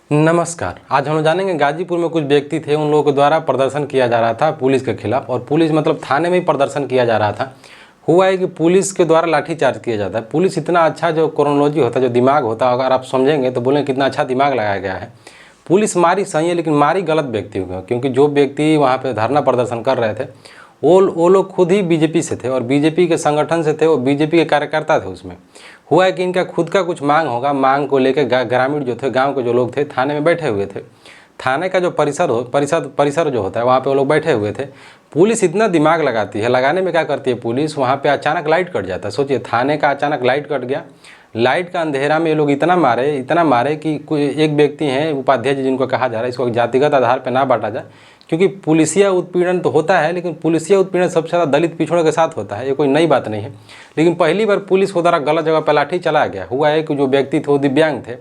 नमस्कार। आज हम लोग जानेंगे गाजीपुर में कुछ व्यक्ति थे, उन लोगों के द्वारा प्रदर्शन किया जा रहा था पुलिस के खिलाफ, और पुलिस मतलब थाने में ही प्रदर्शन किया जा रहा था। हुआ है कि पुलिस के द्वारा लाठीचार्ज किया जाता है। पुलिस इतना अच्छा जो क्रोनोलॉजी होता है, जो दिमाग होता है, अगर आप समझेंगे तो बोलें कितना अच्छा दिमाग लगाया गया है। पुलिस मारी सही है, लेकिन मारी गलत व्यक्ति को, क्योंकि जो व्यक्ति वहाँ पे धरना प्रदर्शन कर रहे थे वो लोग खुद ही बीजेपी से थे और बीजेपी के संगठन से थे, वो बीजेपी के कार्यकर्ता थे। उसमें हुआ है कि इनका खुद का कुछ मांग होगा, मांग को लेकर ग्रामीण जो थे, गांव के जो लोग थे, थाने में बैठे हुए थे। थाने का जो परिसर जो होता है, वहाँ पे वो लोग बैठे हुए थे। पुलिस इतना दिमाग लगाती है, लगाने में क्या करती है पुलिस, वहाँ पे अचानक लाइट कट जाता है। सोचिए, थाने का अचानक लाइट कट गया। लाइट का अंधेरा में ये लोग इतना मारे कि कोई एक व्यक्ति हैं उपाध्यक्ष जिनको कहा जा रहा है, इसको जातिगत आधार पर ना बांटा जाए, क्योंकि पुलिसिया उत्पीड़न तो होता है, लेकिन पुलिसिया उत्पीड़न सबसे ज़्यादा दलित पिछड़ों के साथ होता है। ये कोई नई बात नहीं है, लेकिन पहली बार पुलिस को द्वारा गलत जगह पर लाठी चलाया गया। हुआ है कि जो व्यक्ति थे वो दिव्यांग थे।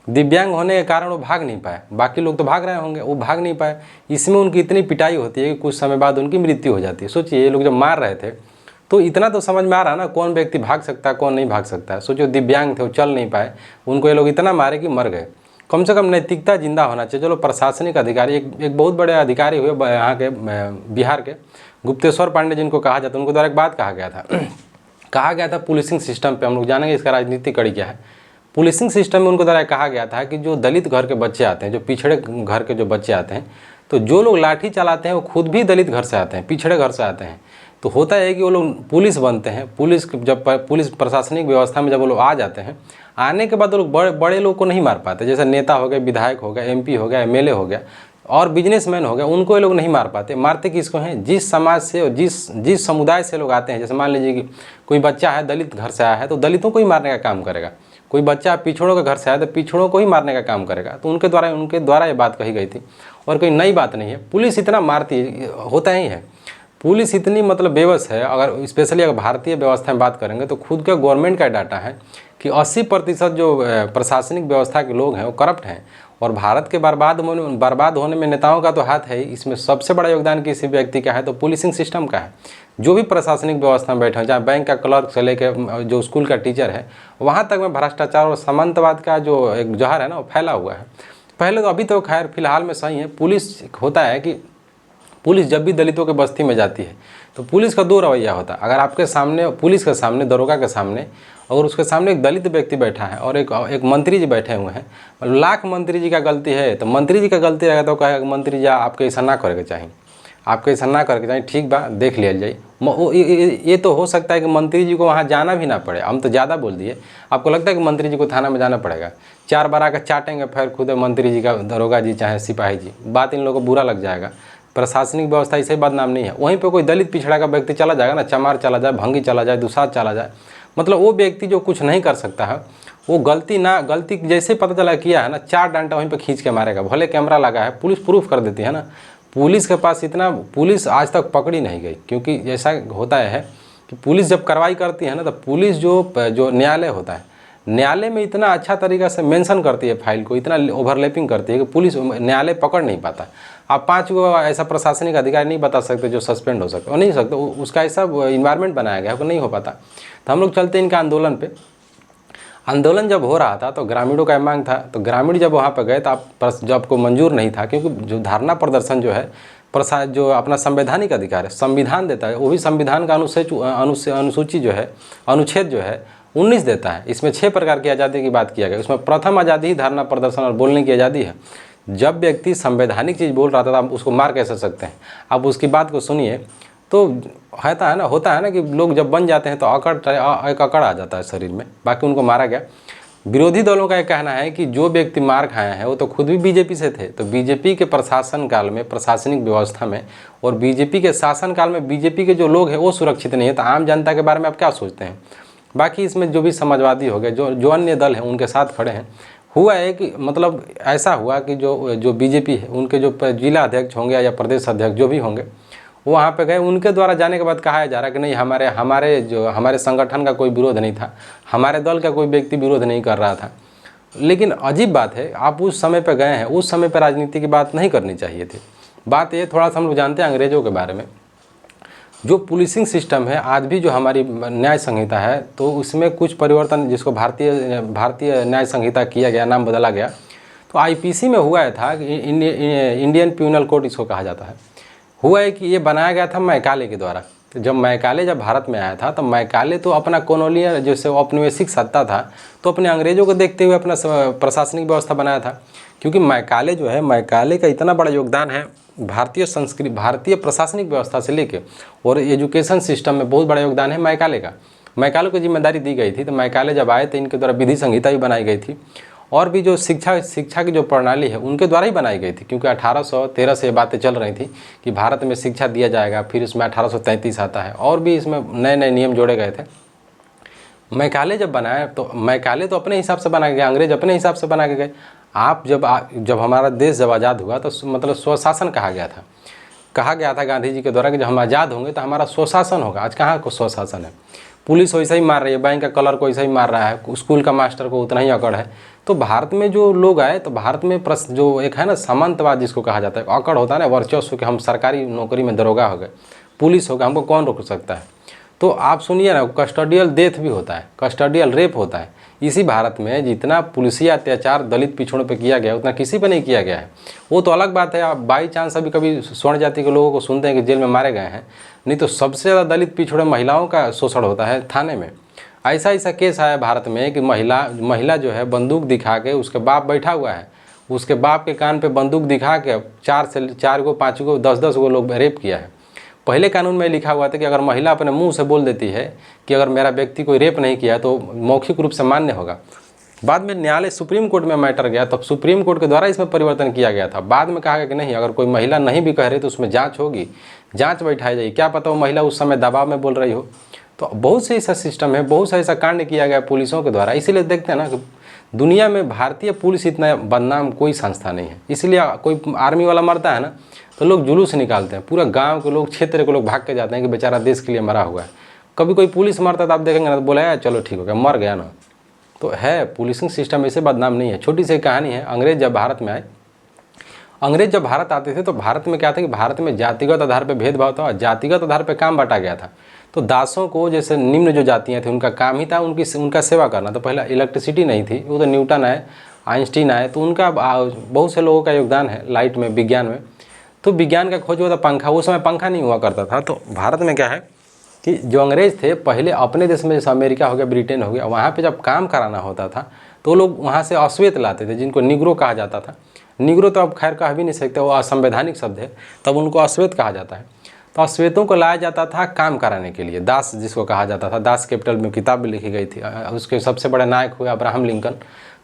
दिव्यांग होने के कारण वो भाग नहीं पाए। बाकी लोग तो भाग रहे होंगे, वो भाग नहीं पाए। इसमें उनकी इतनी पिटाई होती है कि कुछ समय बाद उनकी मृत्यु हो जाती है। सोचिए, ये लोग जब मार रहे थे तो इतना तो समझ में आ रहा ना, कौन व्यक्ति भाग सकता है, कौन नहीं भाग सकता है। सोचो, दिव्यांग थे, वो चल नहीं पाए, उनको ये लोग इतना मारे कि मर गए। कम से कम नैतिकता जिंदा होना चाहिए। चलो, प्रशासनिक अधिकारी, एक बहुत बड़े अधिकारी हुए यहाँ के, बिहार के, गुप्तेश्वर पांडे जिनको कहा जाता है, उनको द्वारा एक बात कहा गया था कहा गया था पुलिसिंग सिस्टम पे। हम लोग जानेंगे इसका राजनीतिक कड़ी क्या है। पुलिसिंग सिस्टम में उनको द्वारा कहा गया था कि जो दलित घर के बच्चे आते हैं, जो पिछड़े घर के जो बच्चे आते हैं, तो जो लोग लाठी चलाते हैं वो खुद भी दलित घर से आते हैं, पिछड़े घर से आते हैं। तो होता है कि वो लोग पुलिस बनते हैं। पुलिस प्रशासनिक व्यवस्था में जब वो लोग आ जाते हैं, आने के बाद वो लोग बड़े लोग को नहीं मार पाते। जैसे नेता हो गए, विधायक हो गया, MP हो गया, MLA हो गया और बिजनेसमैन हो गया, उनको ये लोग नहीं मार पाते। मारते किसको हैं? जिस समाज से और जिस समुदाय से लोग आते हैं। जैसे मान लीजिए कि कोई बच्चा है, दलित घर से आया है, तो दलितों को ही मारने का काम करेगा। कोई बच्चा पिछड़ों के घर से आया तो पिछड़ों को ही मारने का काम करेगा। तो उनके द्वारा ये बात कही गई थी, और कोई नई बात नहीं है। पुलिस इतना मारती होता ही है। पुलिस इतनी मतलब बेबस है। अगर स्पेशली अगर भारतीय व्यवस्था में बात करेंगे तो खुद का गवर्नमेंट का डाटा है कि 80% जो प्रशासनिक व्यवस्था के लोग हैं वो करप्ट हैं। और भारत के बर्बाद होने में नेताओं का तो हाथ है ही। इसमें सबसे बड़ा योगदान किसी व्यक्ति का है तो पुलिसिंग सिस्टम का है। जो भी प्रशासनिक व्यवस्था में बैठे हैं, चाहे बैंक का क्लर्क से लेकर जो स्कूल का टीचर है, वहाँ तक में भ्रष्टाचार और सामंतवाद का जो एक जहर है ना, वो फैला हुआ है। पहले तो, अभी तो खैर फिलहाल में सही है। पुलिस होता है कि पुलिस जब भी दलितों के बस्ती में जाती है तो पुलिस का दो रवैया होता है। अगर आपके सामने, पुलिस के सामने, दरोगा के सामने, अगर उसके सामने एक दलित व्यक्ति बैठा है और एक मंत्री जी बैठे हुए हैं, लाख मंत्री जी का गलती है तो मंत्री जी का गलती रहेगा तो कहेगा मंत्री जी आपके ऐसा ना करके चाहिए, आपके ऐसा ना करके चाहिए, ठीक बा, देख लिया जाए। ये तो हो सकता है कि मंत्री जी को वहाँ जाना भी ना पड़े। हम तो ज़्यादा बोल दिए। आपको लगता है कि मंत्री जी को थाना में जाना पड़ेगा? 4 बार आकर चाटेंगे फिर खुद मंत्री जी का, दरोगा जी चाहे सिपाही जी, बात इन लोगों को बुरा लग जाएगा। प्रशासनिक व्यवस्था इसे बदनाम नहीं है। वहीं पे कोई दलित पिछड़ा का व्यक्ति चला जाएगा ना, चमार चला जाए, भंगी चला जाए, दुसाध चला जाए, मतलब वो व्यक्ति जो कुछ नहीं कर सकता है, वो गलती जैसे पता चला किया है ना, 4 डांटा वहीं पे खींच के मारेगा। भले कैमरा लगा है, पुलिस प्रूफ कर देती है ना। पुलिस के पास इतना, पुलिस आज तक पकड़ी नहीं गई, क्योंकि ऐसा होता है कि पुलिस जब कार्रवाई करती है ना, तो पुलिस जो न्यायालय होता है, न्यायालय में इतना अच्छा तरीका से मेंशन करती है फाइल को, इतना ओवरलैपिंग करती है कि पुलिस, न्यायालय पकड़ नहीं पाता। आप 5 को ऐसा प्रशासनिक अधिकारी नहीं बता सकते जो सस्पेंड हो सकते, वो नहीं सकते। उसका ऐसा इन्वायरमेंट बनाया गया है कि नहीं हो पाता। तो हम लोग चलते हैं इनका आंदोलन पे। आंदोलन जब हो रहा था तो ग्रामीणों का मांग था, तो ग्रामीण जब वहाँ पर गए तो जब आपको मंजूर नहीं था, क्योंकि जो धरना प्रदर्शन जो है, जो अपना संवैधानिक अधिकार है, संविधान देता है, वो भी संविधान का अनुसूची जो है, अनुच्छेद जो है 19 देता है। इसमें 6 प्रकार की आज़ादी की बात किया गया। उसमें प्रथम आज़ादी ही धरना प्रदर्शन और बोलने की आज़ादी है। जब व्यक्ति संवैधानिक चीज़ बोल रहा था तो आप उसको मार कैसे सकते हैं? आप उसकी बात को सुनिए। तो होता है ना कि लोग जब बन जाते हैं तो एक अकड़ आ जाता है शरीर में, बाकी उनको मारा गया। विरोधी दलों का ये कहना है कि जो व्यक्ति मार खाए हैं वो तो खुद भी बीजेपी से थे। तो बीजेपी के प्रशासन काल में, प्रशासनिक व्यवस्था में और बीजेपी के शासन काल में बीजेपी के जो लोग हैं वो सुरक्षित नहीं है। तो आम जनता के बारे में आप क्या सोचते हैं? बाकी इसमें जो भी समाजवादी हो गए, जो अन्य दल हैं, उनके साथ खड़े हैं। हुआ है कि मतलब ऐसा हुआ कि जो बीजेपी है, उनके जो जिला अध्यक्ष होंगे या प्रदेश अध्यक्ष जो भी होंगे, वो वहाँ पे गए। उनके द्वारा जाने के बाद कहा जा रहा है कि नहीं, हमारे संगठन का कोई विरोध नहीं था, हमारे दल का कोई व्यक्ति विरोध नहीं कर रहा था। लेकिन अजीब बात है, आप उस समय पे गए हैं, उस समय पे राजनीति की बात नहीं करनी चाहिए थी। बात ये, थोड़ा सा हम लोग जानते हैं अंग्रेज़ों के बारे में। जो पुलिसिंग सिस्टम है आज भी, जो हमारी न्याय संहिता है, तो उसमें कुछ परिवर्तन, जिसको भारतीय न्याय संहिता किया गया, नाम बदला गया। तो आईपीसी में हुआ था कि इंडियन प्यूनल कोड इसको कहा जाता है। हुआ है कि ये बनाया गया था मैकाले के द्वारा। तो जब मैकाले जब भारत में आया था, तो मैकाले तो अपना कॉलोनियल जैसे औपनिवेशिक सत्ता था, तो अपने अंग्रेज़ों को देखते हुए अपना प्रशासनिक व्यवस्था बनाया था। क्योंकि मैकाले जो है, मैकाले का इतना बड़ा योगदान है भारतीय संस्कृति, भारतीय प्रशासनिक व्यवस्था से लेके और एजुकेशन सिस्टम में बहुत बड़ा योगदान है मैकाले का। मैकाले को जिम्मेदारी दी गई थी। तो मैकाले जब आए तो इनके द्वारा विधि संहिता भी बनाई गई थी, और भी जो शिक्षा की जो प्रणाली है उनके द्वारा ही बनाई गई थी। क्योंकि 1813 से ये बातें चल रही थी कि भारत में शिक्षा दिया जाएगा। फिर इसमें 1833 आता है और भी इसमें नए नए नियम जोड़े गए थे। मैकाले जब बनाया तो मैकाले तो अपने हिसाब से बना के गए, अंग्रेज अपने हिसाब से बना के गए। आप जब हमारा देश जब आज़ाद हुआ तो मतलब स्वशासन कहा गया था गांधी जी के द्वारा कि जब हम आज़ाद होंगे तो हमारा स्वशासन होगा। आज कहाँ को स्वशासन है? पुलिस वैसा ही मार रही है, बैंक का कलर को वैसा ही मार रहा है, स्कूल का मास्टर को उतना ही अकड़ है। तो भारत में जो लोग आए, तो भारत में जो एक है ना सामंतवाद जिसको कहा जाता है, अकड़ होता है ना वर्चस्व कि हम सरकारी नौकरी में दरोगा हो गए, पुलिस हो गया, हमको कौन रोक सकता है। तो आप सुनिए ना, कस्टोडियल डेथ भी होता है, कस्टोडियल रेप होता है। इसी भारत में जितना पुलिसी अत्याचार दलित पिछड़ों पे किया गया उतना किसी पे नहीं किया गया है। वो तो अलग बात है, आप बाई चांस अभी कभी स्वर्ण जाति के लोगों को सुनते हैं कि जेल में मारे गए हैं, नहीं तो सबसे ज़्यादा दलित पिछड़े महिलाओं का शोषण होता है थाने में। ऐसा केस आया भारत में कि महिला जो है बंदूक दिखा के, उसके बाप बैठा हुआ है, उसके बाप के कान पे बंदूक दिखा के 4 गो 5 गो 10 गो लोग रेप किया है। पहले कानून में लिखा हुआ था कि अगर महिला अपने मुंह से बोल देती है कि अगर मेरा व्यक्ति कोई रेप नहीं किया तो मौखिक रूप से मान्य होगा। बाद में न्यायालय सुप्रीम कोर्ट में मैटर गया, तब सुप्रीम कोर्ट के द्वारा इसमें परिवर्तन किया गया था। बाद में कहा गया कि नहीं, अगर कोई महिला नहीं भी कह रही तो उसमें जांच होगी, जांच बैठाई जाएगी। क्या पता वो महिला उस समय दबाव में बोल रही हो। तो बहुत से ऐसा सिस्टम है, बहुत सा ऐसा कांड किया गया पुलिसों के द्वारा। इसीलिए देखते हैं ना कि दुनिया में भारतीय पुलिस इतना बदनाम कोई संस्था नहीं है। इसलिए कोई आर्मी वाला मरता है ना तो लोग जुलूस निकालते हैं, पूरा गांव के लोग, क्षेत्र के लोग भाग के जाते हैं कि बेचारा देश के लिए मरा हुआ है। कभी कोई पुलिस मरता है तो आप देखेंगे ना तो बोला यार चलो ठीक हो गया, मर गया ना। तो है, पुलिसिंग सिस्टम ऐसे बदनाम नहीं है। छोटी सी कहानी है, अंग्रेज जब भारत में आए, अंग्रेज जब भारत आते थे तो भारत में क्या था कि भारत में जातिगत आधार पर भेदभाव था, जातिगत आधार पर काम बांटा गया था। तो दासों को, जैसे निम्न जो जातियाँ थी, उनका काम ही था उनका सेवा करना। तो पहला इलेक्ट्रिसिटी नहीं थी, वो तो न्यूटन आए, आइंस्टीन आए, तो उनका बहुत से लोगों का योगदान है लाइट में, विज्ञान में। तो विज्ञान का खोज हुआ था पंखा, उस समय पंखा नहीं हुआ करता था। तो भारत में क्या है कि जो अंग्रेज थे पहले अपने देश में, जैसे अमेरिका हो गया, ब्रिटेन हो गया, वहाँ पे जब काम कराना होता था तो लोग वहाँ से अश्वेत लाते थे, जिनको निग्रो कहा जाता था। निग्रो तो अब खैर कह भी नहीं सकते, वो असंवैधानिक शब्द है, तब उनको अश्वेत कहा जाता है। तो अश्वेतों को लाया जाता था काम कराने के लिए, दास जिसको कहा जाता था। दास कैपिटल में किताब भी लिखी गई थी, उसके सबसे बड़े नायक हुए अब्राहम लिंकन।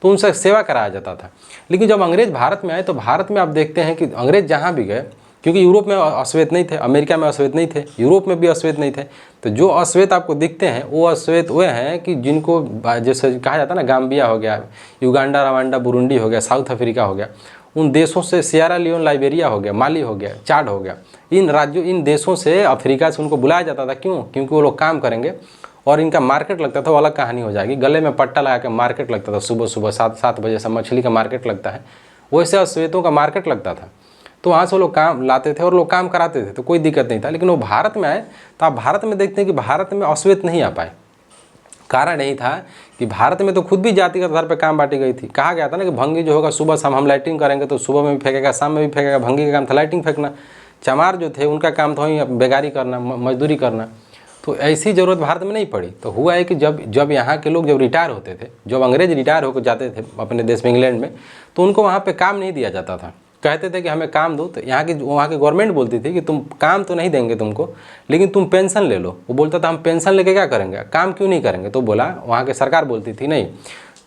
तो उनसे सेवा कराया जाता था। लेकिन जब अंग्रेज भारत में आए तो भारत में आप देखते हैं कि अंग्रेज जहाँ भी गए, क्योंकि यूरोप में अश्वेत नहीं थे, अमेरिका में अश्वेत नहीं थे, यूरोप में भी अश्वेत नहीं थे, तो जो अश्वेत आपको दिखते हैं वो अश्वेत वे हैं कि जिनको जैसे कहा जाता है ना, गाम्बिया हो गया, युगांडा, रवांडा, बुरुंडी हो गया, साउथ अफ्रीका हो गया, उन देशों से, सियरा लियोन, लाइबेरिया हो गया, माली हो गया, चाड हो गया, इन राज्यों, इन देशों से, अफ्रीका से उनको बुलाया जाता था। क्यों? क्योंकि वो लोग काम करेंगे और इनका मार्केट लगता था। वो अलग कहानी हो जाएगी। गले में पट्टा लगा के मार्केट लगता था, सुबह सुबह 7 बजे से मछली का मार्केट लगता है, वैसे अश्वेतों का मार्केट लगता था। तो वहाँ से वो लोग काम लाते थे और लोग काम कराते थे, तो कोई दिक्कत नहीं था। लेकिन वो भारत में आए तो आप भारत में देखते हैं कि भारत में अश्वेत नहीं आ पाए। कारण यही था कि भारत में तो खुद भी जातिगत आधार पर काम बांटी गई थी। कहा गया था ना कि भंगी जो होगा सुबह शाम, हम लाइटिंग करेंगे तो सुबह में भी फेंकेगा, शाम में भी फेंकेगा। भंगी का काम था लाइटिंग फेंकना। चमार जो थे उनका काम था वहीं बेगारी करना, मजदूरी करना। तो ऐसी ज़रूरत भारत में नहीं पड़ी। तो हुआ है कि जब यहाँ के लोग जब रिटायर होते थे, जब अंग्रेज रिटायर होकर जाते थे अपने देश में, इंग्लैंड में, तो उनको वहाँ पे काम नहीं दिया जाता था। कहते थे कि हमें काम दो, तो वहाँ की गवर्नमेंट बोलती थी कि तुम काम तो नहीं देंगे तुमको, लेकिन तुम पेंशन ले लो। वो बोलता था हम पेंशन लेके क्या करेंगे, काम क्यों नहीं करेंगे। तो बोला, वहाँ की सरकार बोलती थी नहीं,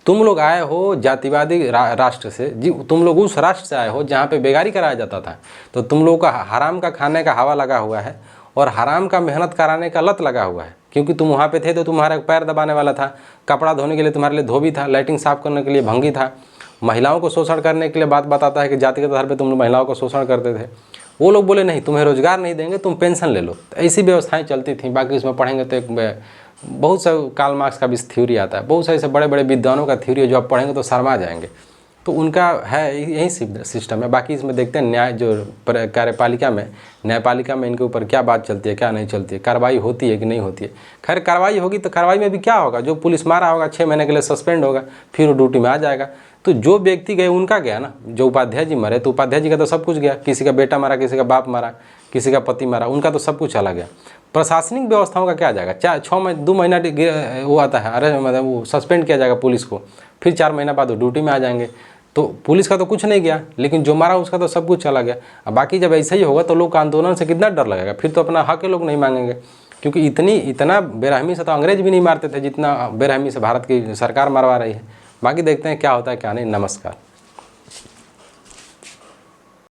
तुम लोग आए हो जातिवादी राष्ट्र से, जी तुम लोग उस राष्ट्र से आए हो जहाँ पे बेगारी कराया जाता था, तो तुम लोगों का हराम का खाने का हवा लगा हुआ है और हराम का मेहनत कराने का लत लगा हुआ है। क्योंकि तुम वहाँ पे थे तो तुम्हारा पैर दबाने वाला था, कपड़ा धोने के लिए तुम्हारे लिए धोबी था, लाइटिंग साफ करने के लिए भंगी था, महिलाओं को शोषण करने के लिए बात बताता है कि जातिगत आधार पर तुम महिलाओं को शोषण करते थे। वो लोग बोले नहीं, तुम्हें रोजगार नहीं देंगे, तुम पेंशन ले लो। तो ऐसी व्यवस्थाएं चलती थी। बाकी इसमें पढ़ेंगे तो एक बहुत सा कार्ल मार्क्स का भी थ्योरी आता है, बहुत सारे ऐसे बड़े बड़े विद्वानों का थ्योरी है जो आप पढ़ेंगे तो शर्मा जाएंगे। तो उनका है यही सिस्टम है। बाकी इसमें देखते हैं न्याय जो कार्यपालिका में, न्यायपालिका में इनके ऊपर क्या बात चलती है, क्या नहीं चलती है, कार्रवाई होती है कि नहीं होती है। खैर कार्रवाई होगी तो कार्रवाई में भी क्या होगा, जो पुलिस मारा होगा 6 महीने के लिए सस्पेंड होगा, फिर वो ड्यूटी में आ जाएगा। तो जो व्यक्ति गए उनका गया ना, जो उपाध्याय जी मरे तो उपाध्याय जी का तो सब कुछ गया, किसी का बेटा मारा, किसी का बाप मारा, किसी का पति मारा, उनका तो सब कुछ चला गया। प्रशासनिक व्यवस्थाओं का क्या जाएगा? 2 महीना वो आता है, अरे मतलब वो सस्पेंड किया जाएगा पुलिस को, फिर 4 महीना बाद वो ड्यूटी में आ जाएंगे। तो पुलिस का तो कुछ नहीं गया, लेकिन जो मारा उसका तो सब कुछ चला गया। अब बाकी जब ऐसा ही होगा तो लोग का आंदोलन से कितना डर लगेगा, फिर तो अपना हक लोग नहीं मांगेंगे। क्योंकि इतना बेरहमी से तो अंग्रेज भी नहीं मारते थे जितना बेरहमी से भारत की सरकार मरवा रही है। बाकी देखते हैं क्या होता है क्या नहीं। नमस्कार।